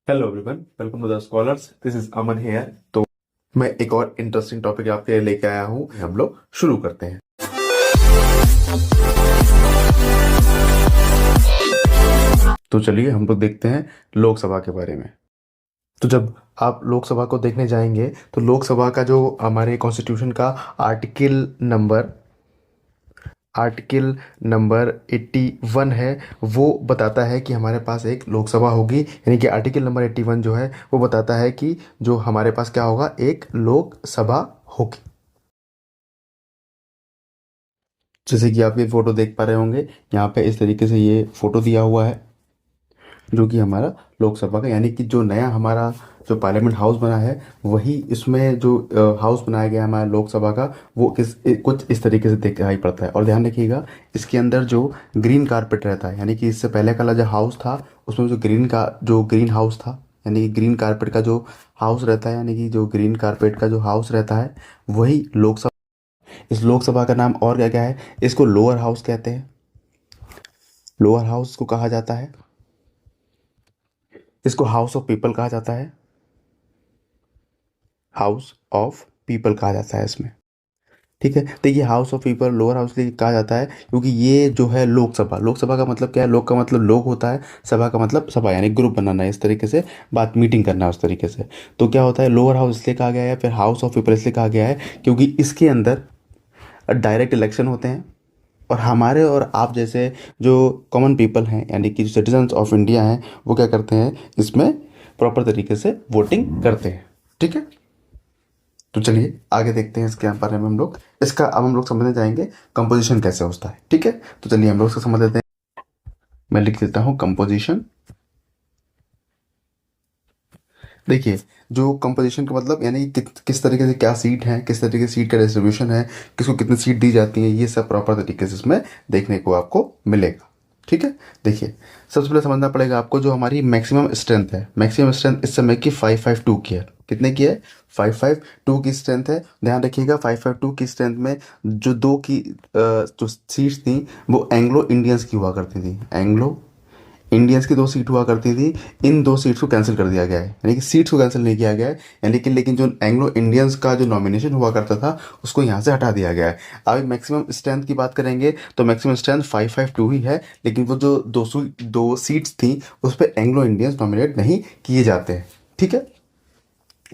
Hello everyone, welcome to the Scholars. This is Aman here. तो मैं एक और इंटरेस्टिंग टॉपिक आपके लिए लेके आया हूँ। हम लोग शुरू करते हैं। तो चलिए हम लोग देखते हैं लोकसभा के बारे में। तो जब आप लोकसभा को देखने जाएंगे तो लोकसभा का जो हमारे कॉन्स्टिट्यूशन का आर्टिकल नंबर आर्टिकल नंबर 81 है, वो बताता है कि हमारे पास एक लोकसभा होगी। यानी कि आर्टिकल नंबर 81 जो है वो बताता है कि जो हमारे पास क्या होगा, एक लोकसभा होगी। जैसे कि आप ये फोटो देख पा रहे होंगे, यहाँ पे इस तरीके से ये फोटो दिया हुआ है जो कि हमारा लोकसभा का, यानी कि जो नया हमारा जो पार्लियामेंट हाउस बना है वही इसमें जो हाउस बनाया गया है हमारा लोकसभा का, वो कुछ इस तरीके से दिखाई पड़ता है। और ध्यान रखिएगा, इसके अंदर जो ग्रीन कारपेट रहता है, यानी कि इससे पहले का जो हाउस था उसमें जो ग्रीन हाउस था, यानी कि ग्रीन कारपेट का जो हाउस रहता है, यानी कि जो ग्रीन कारपेट का जो हाउस रहता है वही लोकसभा। इस लोकसभा का नाम और क्या क्या है, इसको लोअर हाउस कहते हैं। लोअर हाउस को कहा जाता है, इसको हाउस ऑफ पीपल कहा जाता है। हाउस ऑफ पीपल कहा जाता है इसमें। ठीक है, तो ये house of people lower house लिए कहा जाता है क्योंकि ये जो है लोकसभा, लोकसभा का मतलब क्या है, लोक का मतलब लोग होता है, सभा का मतलब सभा यानी ग्रुप बनाना है, इस तरीके से बात मीटिंग करना है उस तरीके से। तो क्या होता है, लोअर हाउस इसलिए कहा गया है, फिर हाउस ऑफ पीपल इसलिए कहा गया है क्योंकि इसके अंदर डायरेक्ट इलेक्शन होते हैं और हमारे और आप जैसे जो कॉमन पीपल हैं, यानी कि सिटीजन्स ऑफ इंडिया हैं, वो क्या करते हैं, इसमें प्रॉपर तरीके से वोटिंग करते हैं। ठीक है, तो चलिए आगे देखते हैं इसके बारे में हम लोग। इसका अब हम लोग समझने जाएंगे कंपोजिशन कैसे होता है। ठीक है, तो चलिए हम लोग इसको समझ लेते हैं। मैं लिख देता हूँ कंपोजिशन। देखिए, जो कंपोजिशन का मतलब यानी किस तरीके से क्या सीट है, किस तरीके से सीट का डिस्ट्रीब्यूशन है, किसको कितनी सीट दी जाती है, ये सब प्रॉपर तरीके से इसमें देखने को आपको मिलेगा। ठीक है, देखिए सबसे पहले समझना पड़ेगा आपको जो हमारी मैक्सिमम स्ट्रेंथ है। मैक्सिमम स्ट्रेंथ इस समय की 552 की है। कितने की है, 552 की स्ट्रेंथ है। ध्यान रखिएगा 552 की स्ट्रेंथ में जो जो सीट्स थी वो एंग्लो इंडियंस की हुआ करती थी। एंग्लो इंडियंस की 2 सीट हुआ करती थी, इन 2 सीट्स को कैंसिल कर दिया गया है, यानी कि सीट्स को कैंसिल नहीं किया गया है, यानी कि लेकिन जो एंग्लो इंडियंस का जो नॉमिनेशन हुआ करता था उसको यहाँ से हटा दिया गया है। अब मैक्सिमम स्ट्रेंथ की बात करेंगे तो मैक्सिमम स्ट्रेंथ 552 ही है, लेकिन वो जो 2 सीट्स थी उस पर एंग्लो इंडियंस नॉमिनेट नहीं किए जाते हैं। ठीक है,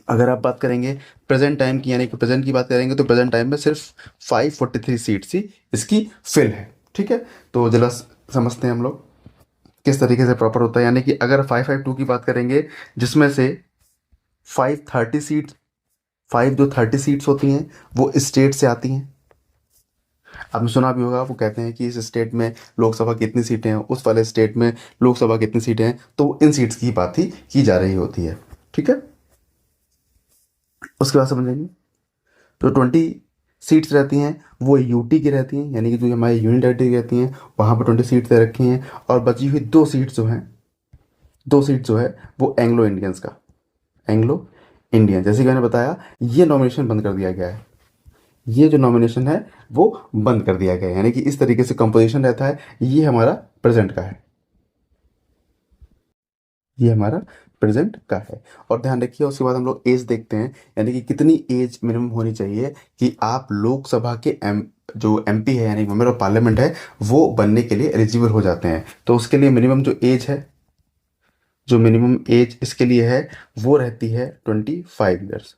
अगर आप बात करेंगे प्रेजेंट टाइम की, यानी कि प्रेजेंट की बात करेंगे तो प्रेजेंट टाइम में सिर्फ 543 सीट्स ही इसकी फिल है। ठीक है, तो जरा समझते हैं हम लोग किस तरीके से प्रॉपर होता है। यानी कि अगर 552 की बात करेंगे जिसमें से 530 सीट्स, 5 जो 30 सीट्स होती हैं वो स्टेट से आती हैं। आपने सुना भी होगा, वो कहते हैं कि इस स्टेट में लोकसभा कितनी सीटें हैं, उस वाले स्टेट में लोकसभा कितनी सीटें हैं, तो इन सीट्स की बात ही की जा रही होती है। ठीक है, उसके बाद समझेंगे तो 20 सीट्स रहती हैं वो यूटी की रहती हैं, यानी कि जो हमारी यूनियन टेरिटरी रहती हैं वहाँ पर 20 सीट्स दे रखी हैं। और बची हुई 2 सीट्स जो हैं, 2 सीट जो है वो एंग्लो इंडियंस का, एंग्लो इंडियन, जैसे कि मैंने बताया ये नॉमिनेशन बंद कर दिया गया है। ये जो नॉमिनेशन है वो बंद कर दिया गया है, यानी कि इस तरीके से कंपोजिशन रहता है। ये हमारा प्रेजेंट का है, ये हमारा प्रेजेंट का है। और ध्यान रखिए उसके बाद हम लोग एज देखते हैं, यानी कि कितनी एज मिनिमम होनी चाहिए कि आप लोकसभा के जो एमपी है यानी मेंबर ऑफ पार्लियामेंट है वो बनने के लिए एलिजिबल हो जाते हैं। तो उसके लिए मिनिमम जो एज है, जो मिनिमम एज इसके लिए है वो रहती है 25 ईयर्स।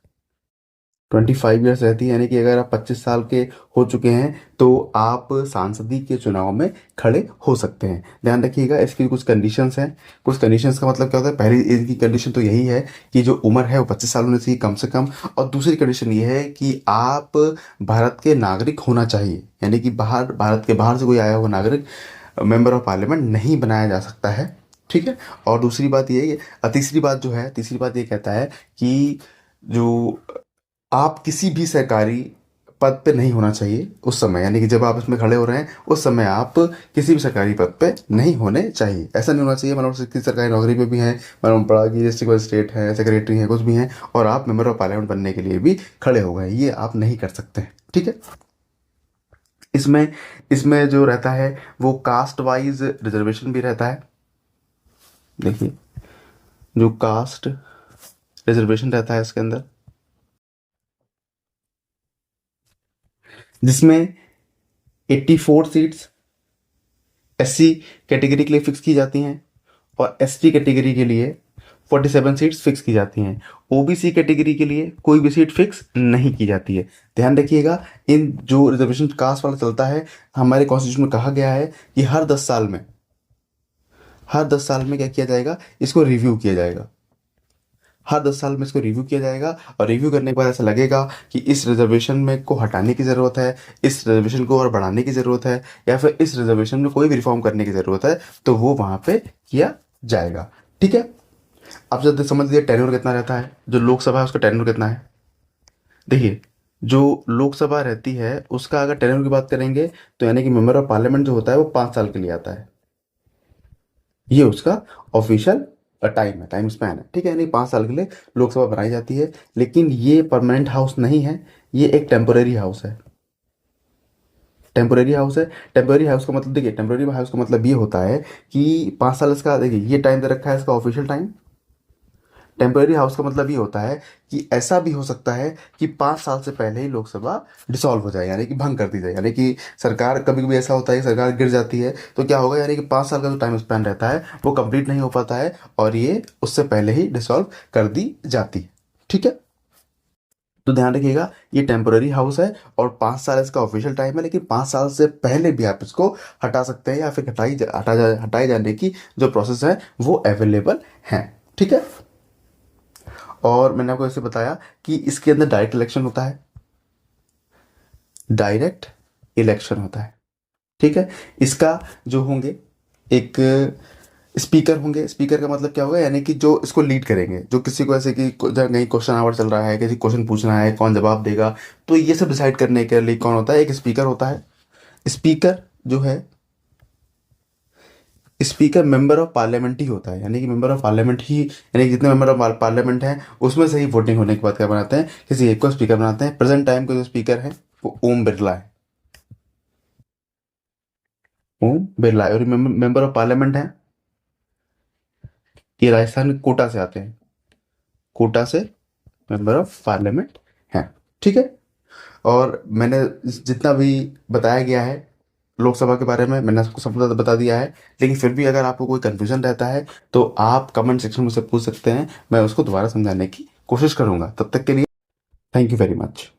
25 ईयर्स रहती है, यानी कि अगर आप 25 साल के हो चुके हैं तो आप सांसदी के चुनाव में खड़े हो सकते हैं। ध्यान रखिएगा इसकी कुछ कंडीशंस हैं। कुछ कंडीशंस का मतलब क्या होता है, पहली एज की कंडीशन तो यही है कि जो उम्र है वो 25 साल होनी चाहिए कम से कम। और दूसरी कंडीशन ये है कि आप भारत के नागरिक होना चाहिए, यानी कि भारत के बाहर से कोई आया हुआ नागरिक मेंबर ऑफ पार्लियामेंट नहीं बनाया जा सकता है। ठीक है, और दूसरी बात ये, तीसरी बात जो है, तीसरी बात ये कहता है कि जो आप किसी भी सरकारी पद पे नहीं होना चाहिए उस समय, यानी कि जब आप इसमें खड़े हो रहे हैं उस समय आप किसी भी सरकारी पद पे नहीं होने चाहिए। ऐसा नहीं होना चाहिए मतलब किसी सरकारी नौकरी पे भी हैं, मतलब पड़ा कि डिस्ट्रिक्ट मजिस्ट्रेट है, सेक्रेटरी है, कुछ भी हैं और आप मेंबर ऑफ पार्लियामेंट बनने के लिए भी खड़े हो गए, ये आप नहीं कर सकते हैं। ठीक है, इसमें इसमें जो रहता है वो कास्ट वाइज रिजर्वेशन भी रहता है। देखिए जो कास्ट रिजर्वेशन रहता है इसके अंदर, जिसमें 84 सीट्स एससी कैटेगरी के लिए फिक्स की जाती हैं और एसटी कैटेगरी के लिए 47 सीट्स फिक्स की जाती हैं। ओबीसी कैटेगरी के लिए कोई भी सीट फिक्स नहीं की जाती है। ध्यान रखिएगा, इन जो रिजर्वेशन कास्ट वाला चलता है, हमारे कॉन्स्टिट्यूशन में कहा गया है कि हर 10 साल में क्या किया जाएगा, इसको रिव्यू किया जाएगा। हर 10 साल में इसको रिव्यू किया जाएगा और रिव्यू करने के बाद ऐसा लगेगा कि इस रिजर्वेशन में को हटाने की ज़रूरत है, इस रिजर्वेशन को और बढ़ाने की ज़रूरत है, या फिर इस रिजर्वेशन में कोई भी रिफॉर्म करने की ज़रूरत है, तो वो वहाँ पे किया जाएगा। ठीक है, आप जब समझ लीजिए टेन्योर कितना रहता है, जो लोकसभा है उसका टेन्योर कितना है। देखिए, जो लोकसभा रहती है उसका अगर टेन्योर की बात करेंगे तो यानी कि मेंबर ऑफ पार्लियामेंट जो होता है वो 5 साल के लिए आता है। ये उसका ऑफिशियल टाइम है, टाइम स्पैन है। ठीक है, यानी 5 साल के लिए लोकसभा बनाई जाती है। लेकिन ये परमानेंट हाउस नहीं है, ये एक टेम्पोरेरी हाउस है। टेम्पोरेरी हाउस है। टेम्पोरेरी हाउस का मतलब, देखिए टेम्पोरेरी हाउस का मतलब ये होता है कि 5 साल इसका, देखिए ये टाइम दे रखा है इसका ऑफिशियल टाइम। टेम्पोरेरी हाउस का मतलब ये होता है कि ऐसा भी हो सकता है कि 5 साल से पहले ही लोकसभा डिसॉल्व हो जाए, यानी कि भंग कर दी जाए। यानी कि सरकार, कभी कभी ऐसा होता है कि सरकार गिर जाती है तो क्या होगा, यानी कि 5 साल का जो टाइम स्पैन रहता है वो कंप्लीट नहीं हो पाता है और ये उससे पहले ही डिसॉल्व कर दी जाती है। ठीक है, तो ध्यान रखिएगा ये टेम्पोररी हाउस है और 5 साल इसका ऑफिशियल टाइम है, लेकिन 5 साल से पहले भी आप इसको हटा सकते हैं या फिर हटाए जाने की जो प्रोसेस है वो अवेलेबल है। ठीक है, और मैंने आपको ऐसे बताया कि इसके अंदर डायरेक्ट इलेक्शन होता है, डायरेक्ट इलेक्शन होता है। ठीक है, इसका जो होंगे एक स्पीकर होंगे। स्पीकर का मतलब क्या होगा, यानी कि जो इसको लीड करेंगे, जो किसी को ऐसे कि जब कहीं क्वेश्चन आवर चल रहा है, किसी क्वेश्चन पूछना है, कौन जवाब देगा, तो ये सब डिसाइड करने के लिए कौन होता है, एक स्पीकर होता है। स्पीकर जो है, स्पीकर मेंबर ऑफ पार्लियामेंट ही होता है, यानी कि मेंबर ऑफ पार्लियामेंट ही, यानी कि जितने मेंबर ऑफ पार्लियामेंट हैं उसमें से ही वोटिंग होने के बाद क्या बनाते हैं, किसी एक को स्पीकर बनाते हैं। प्रेजेंट टाइम के जो स्पीकर है वो ओम बिरला है। ओम बिरला है। और मेंबर ऑफ पार्लियामेंट है, ये राजस्थान के कोटा से आते हैं, कोटा से मेंबर ऑफ पार्लियामेंट हैं। ठीक है, और मैंने जितना भी बताया गया है लोकसभा के बारे में, मैंने आपको सब बता दिया है। लेकिन फिर भी अगर आपको कोई कंफ्यूजन रहता है तो आप कमेंट सेक्शन में से पूछ सकते हैं, मैं उसको दोबारा समझाने की कोशिश करूंगा। तब तक के लिए थैंक यू वेरी मच।